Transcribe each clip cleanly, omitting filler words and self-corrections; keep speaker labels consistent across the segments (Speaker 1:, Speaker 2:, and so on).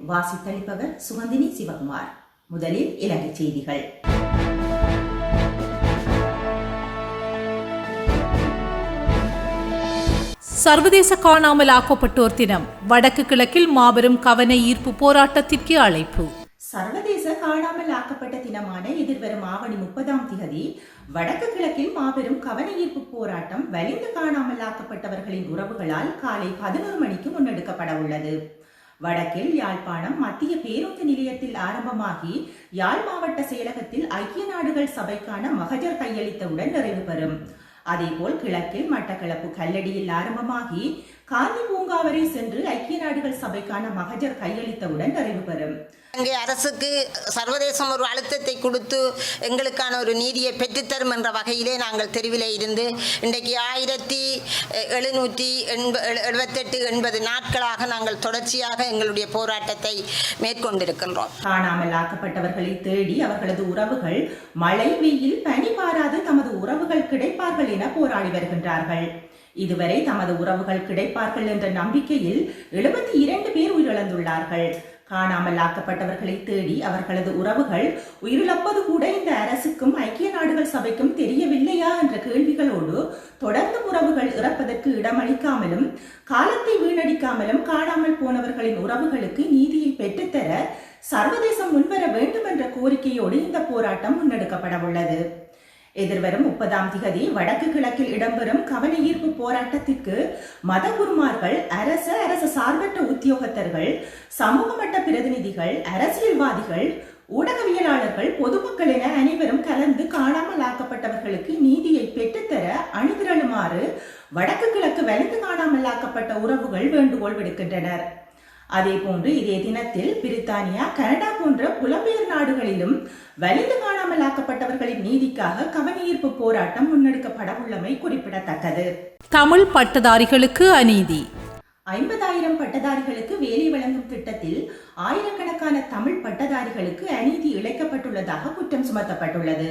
Speaker 1: வாசித்தளிப்பவர் சுகந்தினி சிவகுமார். முதலில் இலங்கை செய்திகள்.
Speaker 2: சர்வதேச காணாமல் ஆக்கப்பட்டோர் தினம். வடக்கு கிழக்கில் மாபெரும் கவன ஈர்ப்பு போராட்டத்திற்கு அழைப்பு.
Speaker 1: சர்வதேச காணாமல் ஆக்கப்பட்ட தினமான எதிர்வரும் ஆவணி 30 வடக்கு கிழக்கில் மாபெரும் கவன ஈர்ப்பு போராட்டம் வலிந்து காணாமல் ஆக்கப்பட்டவர்களின் உறவுகளால் காலை 11 மணிக்கு முன்னெடுக்கப்பட உள்ளது. வடக்கில் யாழ்ப்பாணம் மத்திய பேருந்து நிலையத்தில் ஆரம்பமாகி யாழ் மாவட்ட செயலகத்தில் ஐக்கிய நாடுகள் சபைக்கான மகஜர் கையளித்தவுடன் நிறைவு பெறும். அதேபோல் கிழக்கில் மட்டக்களப்பு கல்லடியில் ஆரம்பமாகி காந்தி பூங்கா வரை சென்று ஐக்கிய நாடுகள் சபைக்கான மகஜர் கையளித்தவுடன் நிறைவு பெறும்.
Speaker 3: அங்கே அரசுக்கு சர்வதேசம் ஒரு அழுத்தத்தை கொடுத்து எங்களுக்கான ஒரு நீதியை பெற்றுத்தரும் என்ற வகையிலே நாங்கள் தெருவிலே இருந்து இன்றைக்கு 1778-80 நாட்களாக நாங்கள் தொடர்ச்சியாக எங்களுடைய போராட்டத்தை மேற்கொண்டிருக்கின்றோம்.
Speaker 1: காணாமல் ஆக்கப்பட்டவர்களை தேடி அவர்களது உறவுகள் மழை வெயில் பனி பாராது தமது உறவுகள் கிடைப்பார்கள் என போராடி வருகின்றார்கள். இதுவரை தமது உறவுகள் கிடைப்பார்கள் என்ற நம்பிக்கையில் 72 பேர் உயிரிழந்துள்ளார்கள். காணாமல் ஆக்கப்பட்டவர்களை தேடி அவர்களது உறவுகள் உயிரிழப்பது கூட இந்த அரசுக்கும் ஐக்கிய நாடுகள் சபைக்கும் தெரியவில்லையா என்ற கேள்விகளோடு தொடர்ந்து உறவுகள் இறப்பதற்கு இடமளிக்காமலும் காலத்தை வீணடிக்காமலும் காணாமல் போனவர்களின் உறவுகளுக்கு நீதியை பெற்றுத்தர சர்வதேசம் முன்வர வேண்டும் என்ற கோரிக்கையோடு இந்த போராட்டம் முன்னெடுக்கப்பட உள்ளது. எதிர்வரும் 30 வடக்கு கிழக்கில் இடம்பெறும் கவன ஈர்ப்பு போராட்டத்திற்கு மதகுருமார்கள், அரசு சார்பற்ற உத்தியோகத்தர்கள், சமூக மட்ட பிரதிநிதிகள், அரசியல்வாதிகள், ஊடகவியலாளர்கள், பொதுமக்கள் என அனைவரும் கலந்து காணாமல் ஆக்கப்பட்டவர்களுக்கு நீதியை பெற்றுத்தர அணிதிரளுமாறு வடக்கு கிழக்கு வலிந்து காணாமல் ஆக்கப்பட்ட உறவுகள் வேண்டுகோள் விடுக்கின்றனர். அதேபோன்று இதே தினத்தில் பிரித்தானியா, கனடா போன்ற புலம்பெயர் நாடுகளிலும் வலிந்து காணாமல் ஆக்கப்பட்டவர்களின் நீதிக்காக கவன ஈர்ப்பு போராட்டம் முன்னெடுக்கப்பட உள்ளமை குறிப்பிடத்தக்கது.
Speaker 2: தமிழ் பட்டதாரிகளுக்கு அநீதி.
Speaker 1: 50,000 பட்டதாரிகளுக்கு வேலை வழங்கும் திட்டத்தில் ஆயிரக்கணக்கான தமிழ் பட்டதாரிகளுக்கு அநீதி இழைக்கப்பட்டுள்ளதாக குற்றம் சுமத்தப்பட்டுள்ளது.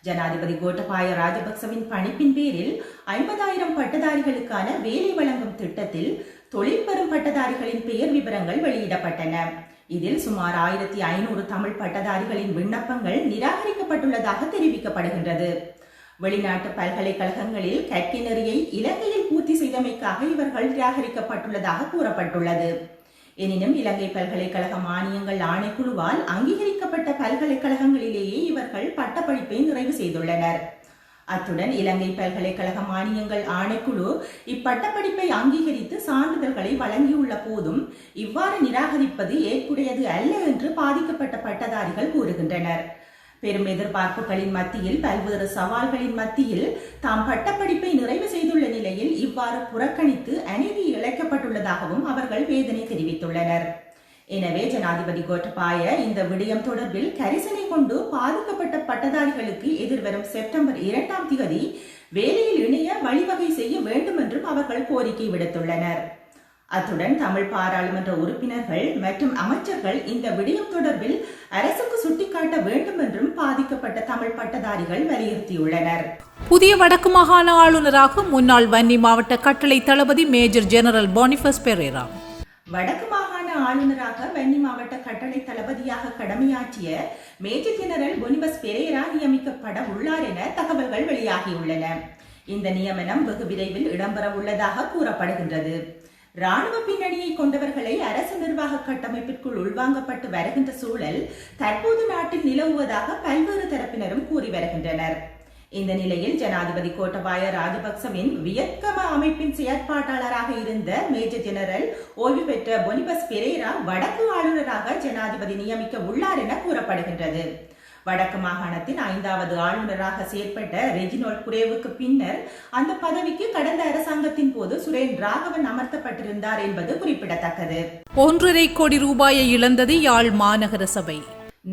Speaker 1: ஜனாதிபதி கோட்டபாய ராஜபக்சவின் பணிப்பின் பேரில் 50,000 பட்டதாரிகளுக்கான வேலை வழங்கும் திட்டத்தில் தொழில் பெறும் பட்டதாரிகளின் பெயர் விவரங்கள் வெளியிடப்பட்டன. இதில் சுமார் 1500 தமிழ் பட்டதாரிகளின் விண்ணப்பங்கள் நிராகரிக்கப்பட்டுள்ளதாக தெரிவிக்கப்படுகின்றது. வெளிநாட்டு பல்கலைக்கழகங்களில் கற்கை நெறியை இலங்கையில் பூர்த்தி செய்தமைக்காக இவர்கள் நிராகரிக்கப்பட்டுள்ளதாக கூறப்பட்டுள்ளது. எனினும் இலங்கை பல்கலைக்கழக மானியங்கள் ஆணைக்குழுவால் அங்கீகரிக்கப்பட்ட பல்கலைக்கழகங்களிலேயே இவர்கள் பட்டப்படிப்பை நிறைவு செய்துள்ளனர். அத்துடன் இலங்கை பல்கலைக்கழக மானியங்கள் ஆணைக்குழு இப்பட்டப்படிப்பை அங்கீகரித்து சான்றிதழ்களை வழங்கியுள்ள போதும் இவ்வாறு நிராகரிப்பது ஏற்புடையது அல்ல என்று பாதிக்கப்பட்ட பட்டதாரிகள் கூறுகின்றனர். பெரும் எதிர்பார்ப்புகளின் மத்தியில், பல்வேறு சவால்களின் மத்தியில் தாம் பட்டப்படிப்பை நிறைவு செய்துள்ள நிலையில் இவ்வாறு புறக்கணித்து அநீதி இழைக்கப்பட்டுள்ளதாகவும் அவர்கள் வேதனை தெரிவித்துள்ளனர். எனவே ஜனாதிபதி கோட்டபாய இந்த விடயம் தொடர்பில் கரிசனை கொண்டு பாதிக்கப்பட்ட பட்டதாரிகளுக்கு எதிர்வரும் செப்டம்பர் 2 வேலையில் இணைய வழிவகை செய்ய வேண்டும் என்றும் அவர்கள் கோரிக்கை விடுத்துள்ளனர். அத்துடன் தமிழ் பாராளுமன்ற உறுப்பினர்கள் மற்றும் அமைச்சர்கள் இந்த விடயம் தொடர்பில் அரசுக்கு சுட்டிக்காட்ட வேண்டும் என்றும் பாதிக்கப்பட்ட தமிழ் பட்டதாரிகள் வலியுறுத்தியுள்ளனர்.
Speaker 2: புதிய வடக்கு மாகாண ஆளுநராக முன்னாள் வன்னி மாவட்ட கட்டளை தளபதி மேஜர் ஜெனரல் பானிபஸ் பெரேரா.
Speaker 1: வடக்கு மாகாண ஆளுநராக வன்னி மாவட்ட கட்டளை தளபதியாக கடமையாற்றிய மேஜர் ஜெனரல் பானிபஸ் பெரேரா நியமிக்கப்பட உள்ளார் என தகவல்கள் வெளியாகியுள்ளன. இந்த நியமனம் வெகு விரைவில் இடம்பெற உள்ளதாக கூறப்படுகின்றது. ராணுவ பின்னணியை கொண்டவர்களை அரசு நிர்வாக கட்டமைப்பிற்குள் உள்வாங்கப்பட்டு வருகின்ற சூழல் தற்போது நாட்டில் நிலவுவதாக பல்வேறு தரப்பினரும் கூறி வருகின்றனர். இந்த நிலையில் ஜனாதிபதி கோட்டபாய ராஜபக்சவின் வியட்கம அமைப்பின் செயற்பாட்டாளராக இருந்த மேஜர் ஜெனரல் ஓய்வு பெற்ற பானிபஸ் பெரேரா வடக்கு ஆளுநராக ஜனாதிபதி நியமிக்க உள்ளார் என கூறப்படுகின்றது. வடக்கு மாகாணத்தின் 5வது ஆளுநராக செயற்பட்ட ரெஜினோல்ட் குரேவுக்கு பின்னர் அந்த பதவிக்கு கடந்த அரசாங்கத்தின் போது சுரேன் ராகவன் அமர்த்தப்பட்டிருந்தார் என்பது குறிப்பிடத்தக்கது.
Speaker 2: 1.5 கோடி ரூபாயை இழந்தது யாழ் மாநகர சபை.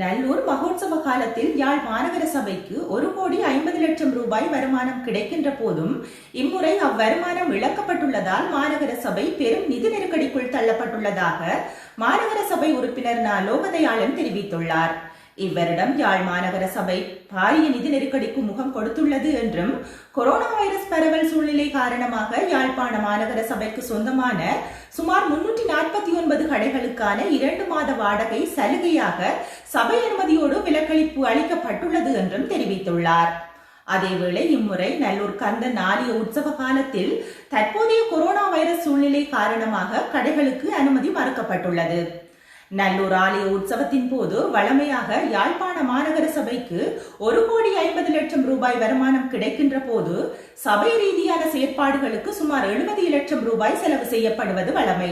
Speaker 1: நல்லூர் மகோத்சவ காலத்தில் யாழ் மாநகர சபைக்கு 1,50,00,000 ரூபாய் வருமானம் கிடைக்கின்ற போதும் இம்முறை அவ்வருமானம் இழக்கப்பட்டுள்ளதால் மாநகர சபை பெரும் நிதி நெருக்கடிக்குள் தள்ளப்பட்டுள்ளதாக மாநகர சபை உறுப்பினர் லோகதயாளன் தெரிவித்துள்ளார். இவ்வருடம் யாழ் மாநகர சபை பாரிய நிதி நெருக்கடிக்கு முகம் கொடுத்துள்ளது என்றும் கொரோனா வைரஸ் பரவல் சூழ்நிலை காரணமாக யாழ்ப்பாண மாநகர சபைக்கு சொந்தமான சுமார் 349 கடைகளுக்கான 2 மாத வாடகை சலுகையாக சபை அனுமதியோடு விலக்களிப்பு அளிக்கப்பட்டுள்ளது என்றும் தெரிவித்துள்ளார். அதேவேளை இம்முறை நல்லூர் கந்தன் ஆலய உற்சவ காலத்தில் தற்போதைய கொரோனா வைரஸ் சூழ்நிலை காரணமாக கடைகளுக்கு அனுமதி மறுக்கப்பட்டுள்ளது. நல்லூர் ஆலய உற்சவத்தின் போது வழமையாக யாழ்ப்பாண மாநகர சபைக்கு 1,50,00,000 ரூபாய் வருமானம் கிடைக்கின்ற போது சபை ரீதியான செயற்பாடுகளுக்கு சுமார் 70 லட்சம் ரூபாய் செலவு செய்யப்படுவது வழமை.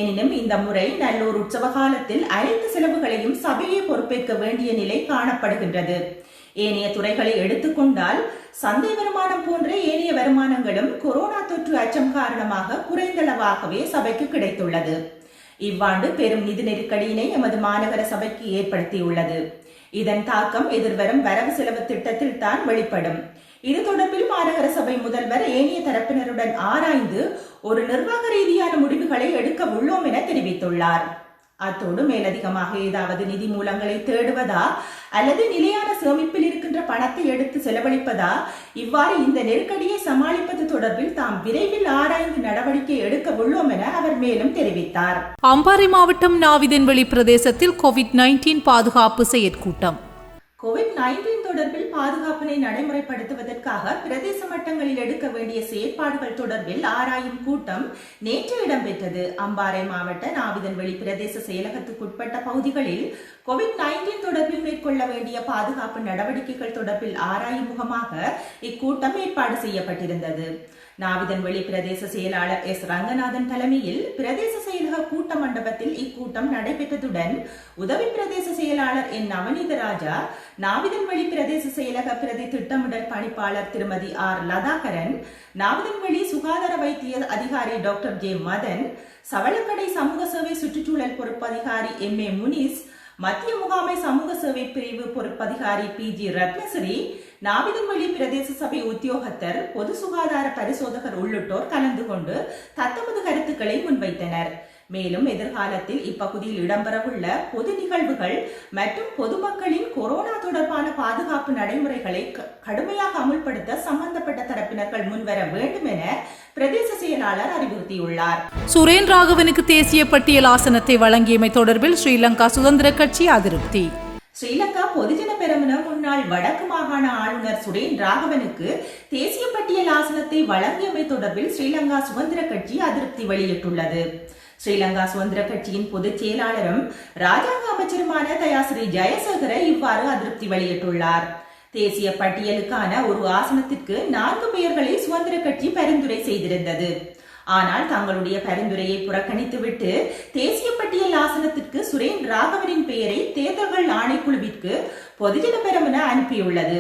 Speaker 1: எனினும் இந்த முறை நல்லூர் உற்சவ காலத்தில் அனைத்து செலவுகளையும் சபையே பொறுப்பேற்க வேண்டிய நிலை காணப்படுகின்றது. ஏனைய துறைகளை எடுத்துக்கொண்டால் சந்தை வருமானம் போன்ற ஏனைய வருமானங்களும் கொரோனா தொற்று அச்சம் காரணமாக குறைந்தளவாகவே சபைக்கு கிடைத்துள்ளது. இவ்வாண்டு பெரும் நிதி நெருக்கடியினை எமது மாநகர சபைக்கு ஏற்படுத்தியுள்ளது. இதன் தாக்கம் எதிர்வரும் வரவு செலவு திட்டத்தில் தான் வெளிப்படும். இது தொடர்பில் மாநகர சபை முதல்வர் ஏனைய தரப்பினருடன் ஆராய்ந்து ஒரு நிர்வாக ரீதியான முடிவுகளை எடுக்க உள்ளோம் என தெரிவித்துள்ளார். அத்தோடு மேலதிகமாக ஏதாவது நிதி மூலங்களை தேடுவதா அல்லது நிலையான சேமிப்பில் இருக்கின்ற பணத்தை எடுத்து செலவழிப்பதா, இவ்வாறு இந்த நெருக்கடியை சமாளிப்பது தொடர்பில் தாம் விரைவில் ஆராய்ந்து நடவடிக்கை எடுக்க உள்ளோம் என அவர் மேலும் தெரிவித்தார்.
Speaker 2: அம்பாறை மாவட்டம் நாவிதன்வெளி பிரதேசத்தில் COVID-19 பாதுகாப்பு செயற்கூட்டம்.
Speaker 1: COVID-19 தொடர்பில் பாதுகாப்பினை நடைமுறைப்படுத்துவதற்காக பிரதேச மட்டங்களில் எடுக்க வேண்டிய செயற்பாடுகள் தொடர்பில் ஆராயும் கூட்டம் நேற்று இடம்பெற்றது. அம்பாறை மாவட்ட நாவிதன்வெளி பிரதேச செயலகத்துக்குட்பட்ட பகுதிகளில் COVID-19 தொடர்பில் மேற்கொள்ள வேண்டிய பாதுகாப்பு நடவடிக்கைகள் தொடர்பில் ஆராயும் முகமாக இக்கூட்டம் ஏற்பாடு செய்யப்பட்டிருந்தது. நாவிதன்வெளி பிரதேச செயலாளர் எஸ் ரங்கநாதன் தலைமையில் பிரதேச செயலக கூட்ட மண்டபத்தில் இக்கூட்டம் நடைபெற்றதுடன் உதவி பிரதேச செயலாளர் என் நவநீதராஜா, நாவிதன்வெளி பிரதேச செயலக பிரதி திட்டமிடல் பணிப்பாளர் திருமதி ஆர் லதாகரன், நாவிதன்வெளி சுகாதார வைத்திய அதிகாரி டாக்டர் ஜே மதன், சவளக்கடை சமூக சேவை சுற்றுச்சூழல் பொறுப்பதிகாரி எம்.ஏ. முனிஸ், மத்திய முகாமை சமூக சேவை பிரிவு பொறுப்பதிகாரி பி.ஜி. ரத்னசிறி, நாவிதன்வெளி பிரதேச சபை உத்தியோகத்தர், பொது சுகாதார பரிசோதகர் உள்ளிட்டோர் கலந்து கொண்டு தத்தமது கருத்துக்களை முன்வைத்தனர். மேலும் எதிர்காலத்தில் இப்பகுதியில் இடம்பெறவுள்ள பொது நிகழ்வுகள் மற்றும் பொதுமக்களின் கொரோனா தொடர்பான பாதுகாப்பு நடைமுறைகளை கடுமையாக அமுல்படுத்த சம்பந்தப்பட்ட தரப்பினர்கள் முன்வர வேண்டும் என பிரதேச செயலாளர் அறிவுறுத்தியுள்ளார்.
Speaker 2: சுரேன் ராகவனுக்கு தேசிய பட்டியல் ஆசனத்தை வழங்கியமை தொடர்பில் ஸ்ரீலங்கா சுதந்திர கட்சி அதிருப்தி.
Speaker 1: ஸ்ரீலங்கா பொதுஜன பெரமுன முன்னாள் வடக்கு மாகாண ஆளுநர் சுரேன் ராகவனுக்கு தேசிய பட்டியல் ஆசனத்தை வழங்கியமை தொடர்பில் ஸ்ரீலங்கா சுதந்திர கட்சி அதிருப்தி வெளியிட்டுள்ளது. ஸ்ரீலங்கா சுதந்திர கட்சியின் பொதுச் செயலாளரும் ராஜாங்க அமைச்சருமான தயாசிறி ஜெயசேகர இவ்வாறு அதிருப்தி வெளியிட்டுள்ளார். தேசிய பட்டியலுக்கான ஒரு ஆசனத்திற்கு 4 பெயர்களை சுதந்திர கட்சி பரிந்துரை செய்திருந்தது. ஆனால் தங்களுடைய பரிந்துரையை புறக்கணித்துவிட்டு தேசிய பட்டியல் ஆசனத்திற்கு சுரேன் ராகவனின் பெயரை தேர்தல்கள் ஆணைக்குழுவிற்கு பொதுஜன பெரமுன அனுப்பியுள்ளது.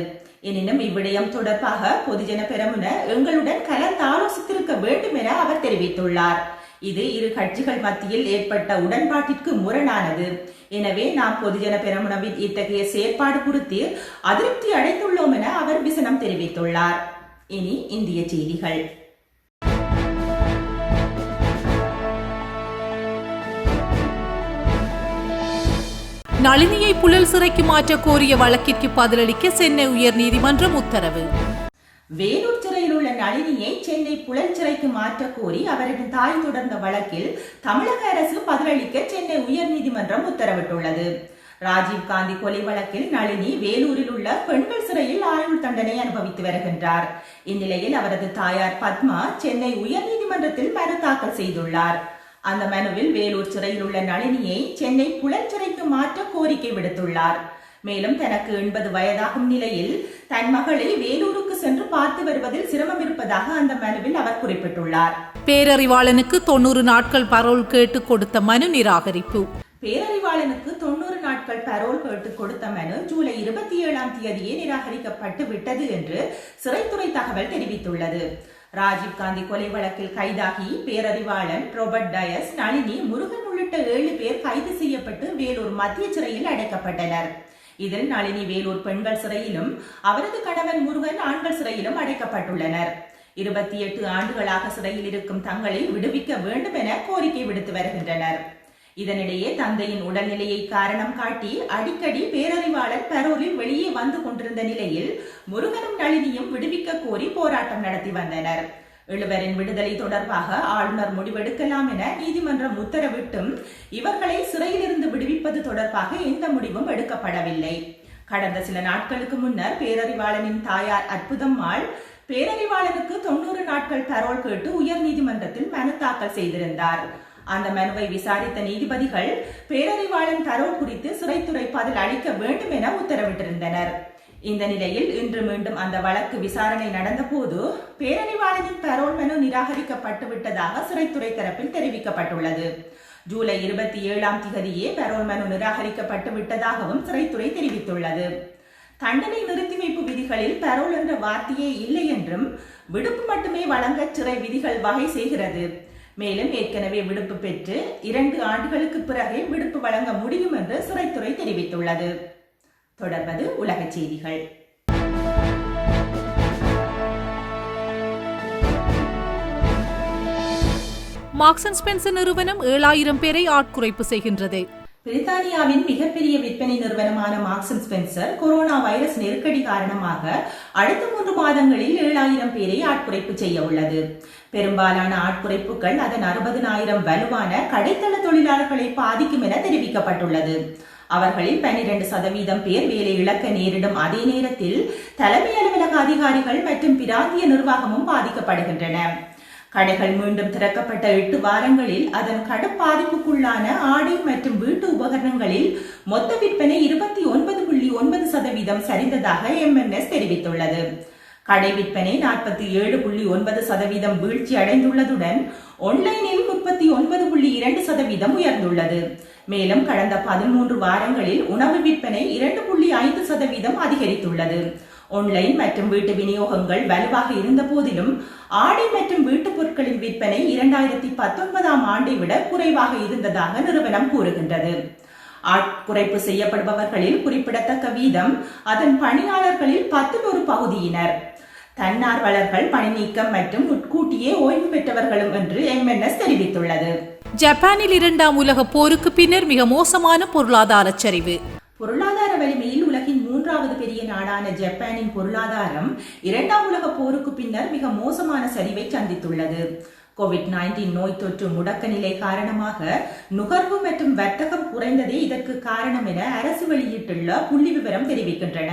Speaker 1: எனினும் இவ்விடயம் தொடர்பாக பொதுஜன பெரமுன எங்களுடன் கலந்தாலோசித்திருக்க வேண்டும் என அவர் தெரிவித்துள்ளார். இது இரு கட்சிகள் மத்தியில் ஏற்பட்ட உடன்பாட்டிற்கு முரணானது. எனவே நாம் பொதுஜன பெரமுனவின் இத்தகைய செயற்பாடு குறித்து அதிருப்தி அடைந்துள்ளோம் என அவர் விசனம் தெரிவித்துள்ளார். இனி இந்திய செய்திகள்.
Speaker 2: நளினியை புழல் சிறைக்கு மாற்ற கோரிய வழக்கிற்கு பதிலளிக்க சென்னை உயர்நீதிமன்றம் உத்தரவு.
Speaker 1: வேலூர் சிறையில் உள்ள நளினியை சென்னை புழல் சிறைக்கு மாற்ற கோரி அவரின் தாய் தொடர்ந்த வழக்கில் தமிழக அரசு பதிலளிக்க சென்னை உயர்நீதிமன்றம் உத்தரவிட்டுள்ளது. ராஜீவ்காந்தி கொலை வழக்கில் நளினி வேலூரில் உள்ள பெண்கள் சிறையில் ஆயுள் தண்டனை அனுபவித்து வருகின்றார். இந்நிலையில் அவரது தாயார் பத்மா சென்னை உயர்நீதிமன்றத்தில் மனு தாக்கல் செய்துள்ளார். அந்த மனுவில் வேலூர் சிறையில் உள்ள நளினியை சென்னை புழல் சிறைக்கு மாற்ற கோரிக்கை விடுத்துள்ளார். மேலும் தனக்கு 80 வயதாகும் நிலையில் தன் மகளை வேலூருக்கு சென்று பார்த்து வருவதில் சிரமம் இருப்பதாக அந்த மனுவில் அவர் குறிப்பிட்டுள்ளார்.
Speaker 2: பேரறிவாளனுக்கு 90 நாட்கள் பரோல் கேட்டு கொடுத்த மனு நிராகரிப்பு.
Speaker 1: பேரறிவாளனுக்கு 90 நாட்கள் பரோல் கேட்டு கொடுத்த மனு ஜூலை 27ஆம் தேதியே நிராகரிக்கப்பட்டு விட்டது என்று சிறைத்துறை தகவல் தெரிவித்துள்ளது. ராஜீவ்காந்தி கொலை வழக்கில் கைதாகி பேரறிவாளன், ரோபர்ட் டயஸ், நளினி, முருகன் உள்ளிட்ட 7 பேர் கைது செய்யப்பட்டு வேலூர் மத்திய சிறையில் அடைக்கப்பட்டனர். இதில் நளினி வேலூர் பெண்கள் சிறையிலும் அவரது கணவன் முருகன் ஆண்கள் சிறையிலும் அடைக்கப்பட்டுள்ளனர். 28 ஆண்டுகளாக சிறையில் இருக்கும் தங்களை விடுவிக்க வேண்டும் என கோரிக்கை விடுத்து வருகின்றனர். இதனிடையே தந்தையின் உடல்நிலையை காரணம் காட்டி அடிக்கடி பேரறிவாளர் பரோலில் வெளியே வந்து கொண்டிருந்த நிலையில் முருகனும் நளினியும் விடுவிக்க கோரி போராட்டம் நடத்தி வந்தனர். எழுவரின் விடுதலை தொடர்பாக ஆளுநர் முடிவெடுக்கலாம் என நீதிமன்றம் உத்தரவிட்டும் இவர்களை சிறையிலிருந்து விடுவிப்பது தொடர்பாக எந்த முடிவும் எடுக்கப்படவில்லை. கடந்த சில நாட்களுக்கு முன்னர் பேரறிவாளனின் தாயார் அற்புதம்மாள் பேரறிவாளனுக்கு 90 நாட்கள் பரோல் கேட்டு உயர் நீதிமன்றத்தில் மனு தாக்கல் செய்திருந்தார். அந்த மனுவை விசாரித்த நீதிபதிகள் பேரறிவாளன் பரோல் குறித்து சிறைத்துறை பதில் அளிக்க வேண்டும் என உத்தரவிட்டிருந்தனர். இந்த நிலையில் இன்று மீண்டும் அந்த வழக்கு விசாரணை நடந்தபோது பேரறிவாளனின் பரோல் மனு நிராகரிக்கப்பட்டு விட்டதாக சிறைத்துறை தரப்பில் தெரிவிக்கப்பட்டுள்ளது. ஜூலை 27ஆம் தேதியே பரோல் மனு நிராகரிக்கப்பட்டு விட்டதாகவும் சிறைத்துறை தெரிவித்துள்ளது. தண்டனை நிறுத்தி வைப்பு விதிகளில் பரோல் என்ற வார்த்தையே இல்லை என்றும் விடுப்பு மட்டுமே வழங்க சிறை விதிகள் வகை செய்கிறது. மேலும் ஏற்கனவே விடுப்பு பெற்று 2 ஆண்டுகளுக்கு பிறகே விடுப்பு வழங்க முடியும் என்று சிறைத்துறை தெரிவித்துள்ளது. தொடர்வது உலகச் செய்திகள்.
Speaker 2: மார்க்ஸ் அண்ட் ஸ்பென்சர் நிறுவனம் 7000 பேரை ஆட்குறைப்பு செய்கின்றது.
Speaker 1: பிரித்தானியாவின் மிகப்பெரிய விற்பனை நிறுவனமான Marks and Spencer corona virus நெருக்கடி காரணமாக அடுத்த 3 மாதங்களில் 7000 பேரை ஆட்குறைப்பு செய்ய உள்ளது. பெரும்பாலான ஆட்குறைப்புகள் அதன் 60,000 வலுவான கடைத்தள தொழிலாளர்களை பாதிக்கும் என தெரிவிக்கப்பட்டுள்ளது. அவர்களில் 12% பேர் வேலை இழக்க நேரிடும். அதே நேரத்தில் தலைமை அலுவலக அதிகாரிகள் மற்றும் பிராந்திய நிர்வாகமும் பாதிக்கப்படுகின்றன. கடைகள் மீண்டும் திறக்கப்பட்ட 8 வாரங்களில் அதன் கடும் பாதிப்புக்குள்ளான ஆடை மற்றும் வீட்டு உபகரணங்களில் மொத்த விற்பனை 29.9% சரிந்ததாக MNS தெரிவித்துள்ளது. கடை விற்பனை 47.9% வீழ்ச்சி அடைந்துள்ளதுடன் ஆன்லைனில் 39.2% உயர்ந்துள்ளது. மேலும் கடந்த 13 வாரங்களில் உணவு விற்பனை 2.5% அதிகரித்துள்ளது. ஆன்லைன் மற்றும் வீட்டு விநியோகங்கள் வலுவாக இருந்த போதிலும் ஆடை மற்றும் வீட்டுப் பொருட்களின் விற்பனை 2019ஆம் ஆண்டை விட குறைவாக இருந்ததாக நிறுவனம் கூறுகின்றது. ஆட்குறைப்பு செய்யப்படுபவர்களில் குறிப்பிடத்தக்க வீதம் அதன் பணியாளர்களில் 10 ஒரு பகுதியினர், தன்னார்வலர்கள், பணி நீக்கம் மற்றும் முன்கூட்டியே ஓய்வு பெற்றவர்களும் என்று MNS தெரிவித்துள்ளது.
Speaker 2: ஜப்பானில் 2ஆம் உலக போருக்கு பின்னர் மிக மோசமான பொருளாதார சரிவு.
Speaker 1: பொருளாதார வலிமையில் உலகின் 3வது பெரிய நாடான ஜப்பானின் பொருளாதாரம் 2ஆம் உலக போருக்கு பின்னர் மிக மோசமான சரிவை சந்தித்துள்ளது. COVID-19 நோய் தொற்று முடக்க நிலை காரணமாக நுகர்வு மற்றும் வர்த்தகம் குறைந்ததே இதற்கு காரணம் என அரசு வெளியிட்டுள்ள புள்ளி விவரம் தெரிவிக்கின்றன.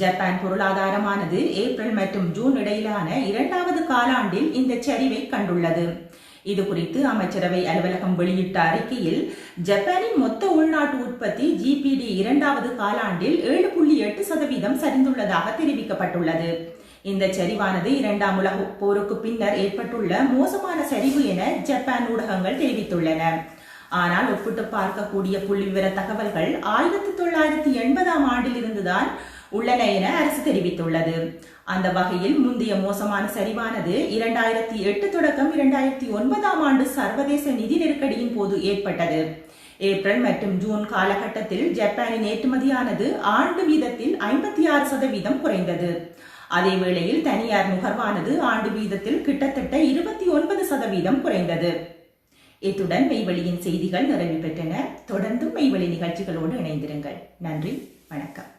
Speaker 1: ஜப்பான் பொருளாதாரமானது ஏப்ரல் மற்றும் ஜூன் இடையிலான 2வது காலாண்டில் இந்த சரிவை கண்டுள்ளது. இது குறித்து அமைச்சரவை அலுவலகம் வெளியிட்ட அறிக்கையில் ஜப்பானின் மொத்த உள்நாட்டு உற்பத்தி GPD 2வது காலாண்டில் 7.8% சரிந்துள்ளதாக தெரிவிக்கப்பட்டுள்ளது. இந்த சரிவானது 2ஆம் உலக போருக்கு பின்னர் ஏற்பட்டுள்ள மோசமான சரிவு என ஜப்பான் ஊடகங்கள் தெரிவித்துள்ளன. ஆனால் ஒப்பிட்டு பார்க்கக்கூடிய புள்ளிவிவர தகவல்கள் 1980ஆம் ஆண்டில் இருந்துதான் உள்ளன என அரசு தெரிவித்துள்ளது. அந்த வகையில் முந்தைய மோசமான சரிவானது 2008 தொடக்கம் 2009ஆம் ஆண்டு சர்வதேச நிதி நெருக்கடியின் போது ஏற்பட்டது. ஏப்ரல் மற்றும் ஜூன் காலகட்டத்தில் ஜப்பானின் ஏற்றுமதியானது ஆண்டு வீதத்தில் 56% குறைந்தது. அதேவேளையில் தனியார் நுகர்வானது ஆண்டு வீதத்தில் கிட்டத்தட்ட 29% குறைந்தது. இத்துடன் மெய்வெளியின் செய்திகள் நிறைவு பெற்றன. தொடர்ந்தும் மெய்வெளி நிகழ்ச்சிகளோடு இணைந்திருங்கள். நன்றி, வணக்கம்.